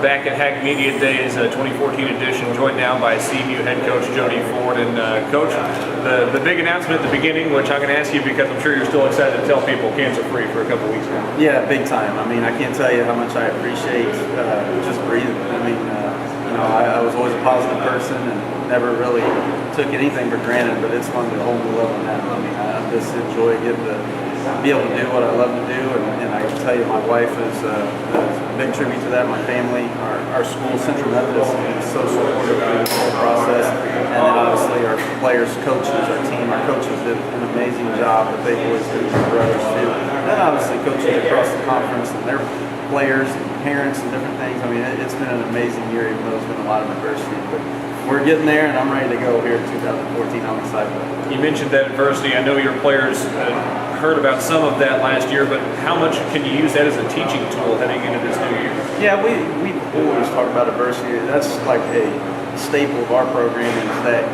back at Hack Media Days 2014 edition, joined now by CMU head coach Jody Ford. And Coach, the big announcement at the beginning, which I'm going to ask you because I'm sure you're still excited to tell people cancer-free for a couple weeks now. Yeah, big time. I mean, I can't tell you how much I appreciate just breathing. I mean, I was always a positive person and never really took anything for granted, but it's fun to hold the level now. I mean, I just enjoy getting to be able to do what I love to do, and I can tell you my wife is a big tribute to that, my family, our school, Central Methodist, is so supportive through this whole process, and then obviously our players, coaches, our team, our coaches did an amazing job, but they always do for brothers too, and then obviously coaches across the conference and their players and parents and different things. I mean, it's been an amazing year, even though there's been a lot of adversity, but we're getting there, and I'm ready to go here in 2014. I'm excited about it. You mentioned that adversity. I know your players heard about some of that last year, but how much can you use that as a teaching tool heading into this new year? Yeah, we always talk about adversity. That's like a staple of our program, is that,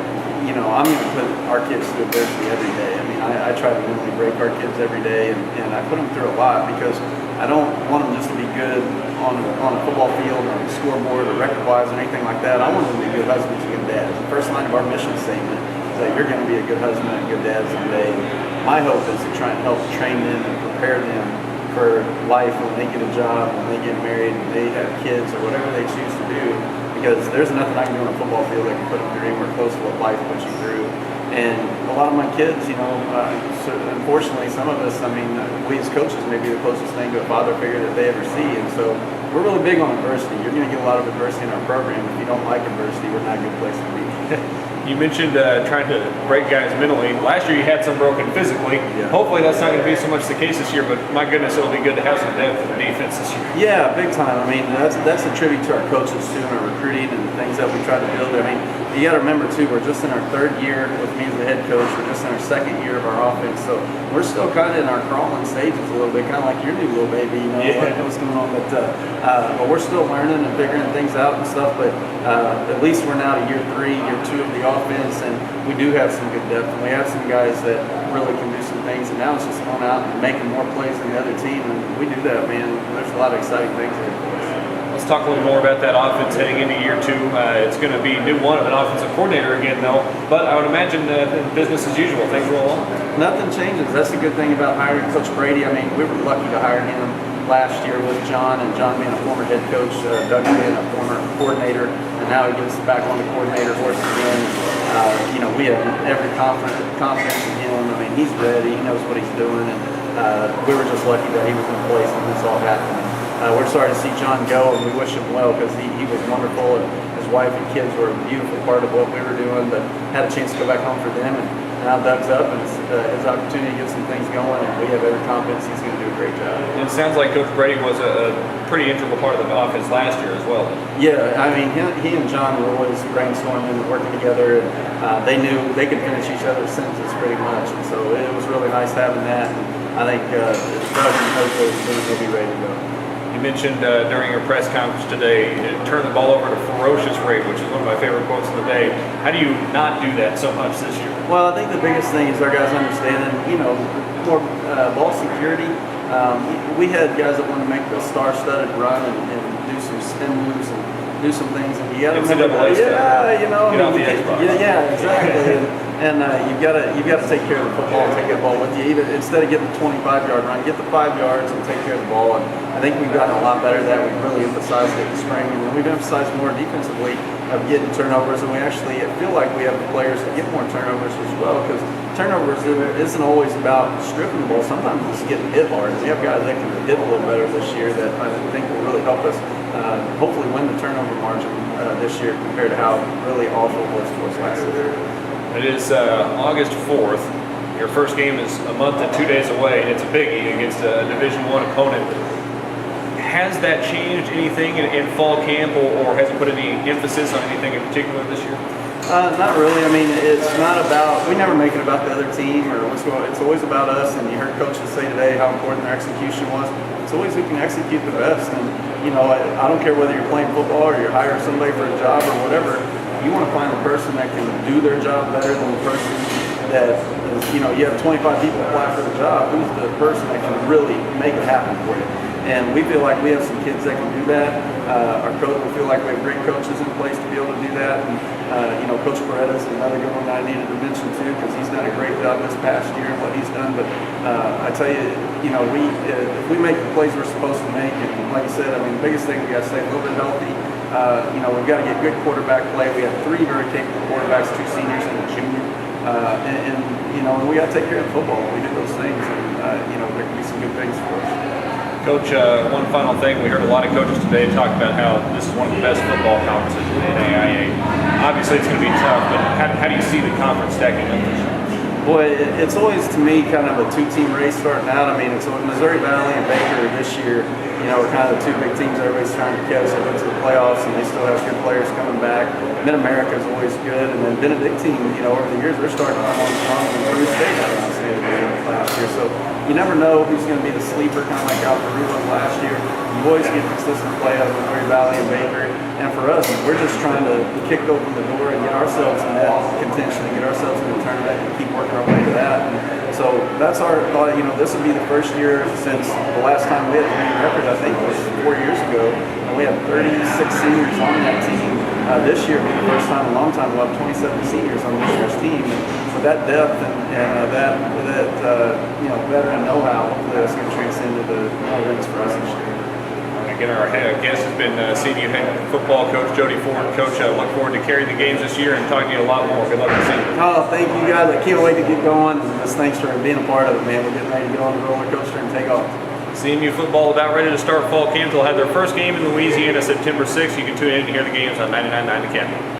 I'm going to put our kids through adversity every day. I mean, I try to mentally break our kids every day, and I put them through a lot because I don't want them just to be good on a football field or on the scoreboard or record-wise or anything like that. I want them to be good husbands and good dads. The first line of our mission statement is that you're going to be a good husband and a good dad someday. My hope is to try and help train them and prepare them for life when they get a job, when they get married, when they have kids, or whatever they choose to do, because there's nothing I can do on a football field that can put them through anywhere close to what life puts you through. And a lot of my kids, so unfortunately, some of us, we as coaches may be the closest thing to a father figure that they ever see. And so we're really big on adversity. You're going to get a lot of adversity in our program. If you don't like adversity, we're not a good place to be. You mentioned trying to break guys mentally. Last year you had some broken physically. Yeah. Hopefully that's not going to be so much the case this year, but my goodness, it'll be good to have some depth in the defense this year. Yeah, big time. I mean, that's a tribute to our coaches too, and our recruiting and the things that we try to build. I mean, you got to remember too, we're just in our third year with me as the head coach. We're just in our second year of our offense, so we're still kind of in our crawling stages a little bit, kind of like your new little baby. What's going on? But we're still learning and figuring things out and stuff. But at least we're now to year 3, year 2 of the offense, and we do have some good depth, and we have some guys that really can do some things. And now it's just going out and making more plays than the other team, and we do that, man. There's a lot of exciting things ahead for us. Let's talk a little more about that offense heading into year 2. It's going to be new one of an offensive coordinator again, though. But I would imagine business as usual. Things roll on. Nothing changes. That's the good thing about hiring Coach Brady. I mean, we were lucky to hire him last year with John, and John being a former head coach, Doug being a former coordinator, and now he gets back on the coordinator horse again. We have every confidence in him. I mean, he's ready. He knows what he's doing, and we were just lucky that he was in place when this all happened. We're sorry to see John go, and we wish him well because he was wonderful, and his wife and kids were a beautiful part of what we were doing, but had a chance to go back home for them, and now Doug's up, and it's his opportunity to get some things going, and we have every confidence he's going to do a great job. And it sounds like Coach Brady was a pretty integral part of the offense last year as well. Yeah, I mean, he and John were always brainstorming and working together, and they knew they could finish each other's sentences pretty much, and so it was really nice having that, and I think Doug and Coach will be ready to go. You mentioned during your press conference today, turn the ball over at a ferocious rate, which is one of my favorite quotes of the day. How do you not do that so much this year? Well, I think the biggest thing is our guys understanding, more ball security. We had guys that want to make the star-studded run and do some spin moves and do some things, and you got to remember, get off the edge box. Yeah, exactly. And you've got to take care of the football and take that ball with you. Even instead of getting the 25-yard run, get the 5 yards and take care of the ball. And I think we've gotten a lot better at that. We've really emphasized it in the spring, and we've emphasized more defensively of getting turnovers. And we actually feel like we have the players that get more turnovers as well, because turnovers isn't always about stripping the ball. Sometimes it's getting hit hard. And we have guys that can hit a little better this year that I think will really help us hopefully win the turnover margin this year compared to how really awful it was for us last year. It is August 4th. Your first game is a month and 2 days away, and it's a biggie against a Division I opponent. Has that changed anything in fall camp, or has it put any emphasis on anything in particular this year? Not really. I mean, it's not about, we never make it about the other team or what's going on. It's always about us, and you heard coaches say today how important their execution was. It's always who can execute the best, and I don't care whether you're playing football or you're hiring somebody for a job or whatever. You want to find the person that can do their job better than the person that is, you have 25 people apply for the job. Who's the person that can really make it happen for you? And we feel like we have some kids that can do that. We feel like we have great coaches in place to be able to do that. And, Coach Beretta is another good one that I needed to mention too, because he's done a great job this past year and what he's done. But I tell you, if we make the plays we're supposed to make, and like I said, I mean, the biggest thing we got to stay a little bit healthy. We've got to get good quarterback play. We have 3 very capable quarterbacks, 2 seniors and a junior. And we got to take care of football. We do those things, and there can be some good things for us. Coach, one final thing. We heard a lot of coaches today talk about how this is one of the best football conferences in the NAIA. Obviously, it's going to be tough, but how do you see the conference stacking up this year? Boy, it's always, to me, kind of a 2-team race starting out. I mean, it's Missouri Valley and Baker this year, are kind of the 2 big teams everybody's trying to catch up into the playoffs, and they still have good players coming back. Mid-America is always good, and then Benedictine, over the years, they're starting to come on strong, and Peru State had a state of the last year. So you never know who's going to be the sleeper, kind of like how Peru was last year. You always get consistent play out of Missouri Valley and Baker. And for us, we're just trying to kick open the door and get ourselves in that contention and get ourselves in the tournament and keep working our way to that. And so that's our thought. This would be the first year since the last time we had a winning record, I think, was 4 years ago. And we had 36 seniors on that team. This year will be the first time in a long time we'll have 27 seniors on this year's team. And so that depth and that veteran know-how, hopefully that's going to transcend into the wins for us this year. Again, our guest has been senior head football coach Jody Ford. Coach, I look forward to carrying the games this year and talking to you a lot more. Good luck this season. Oh, thank you guys. I can't wait to get going. Just thanks for being a part of it, man. We're getting ready to get on the roller coaster and take off. CMU football about ready to start fall camp. They'll have their first game in Louisiana September 6th. You can tune in to hear the games on 99.9 The Captain.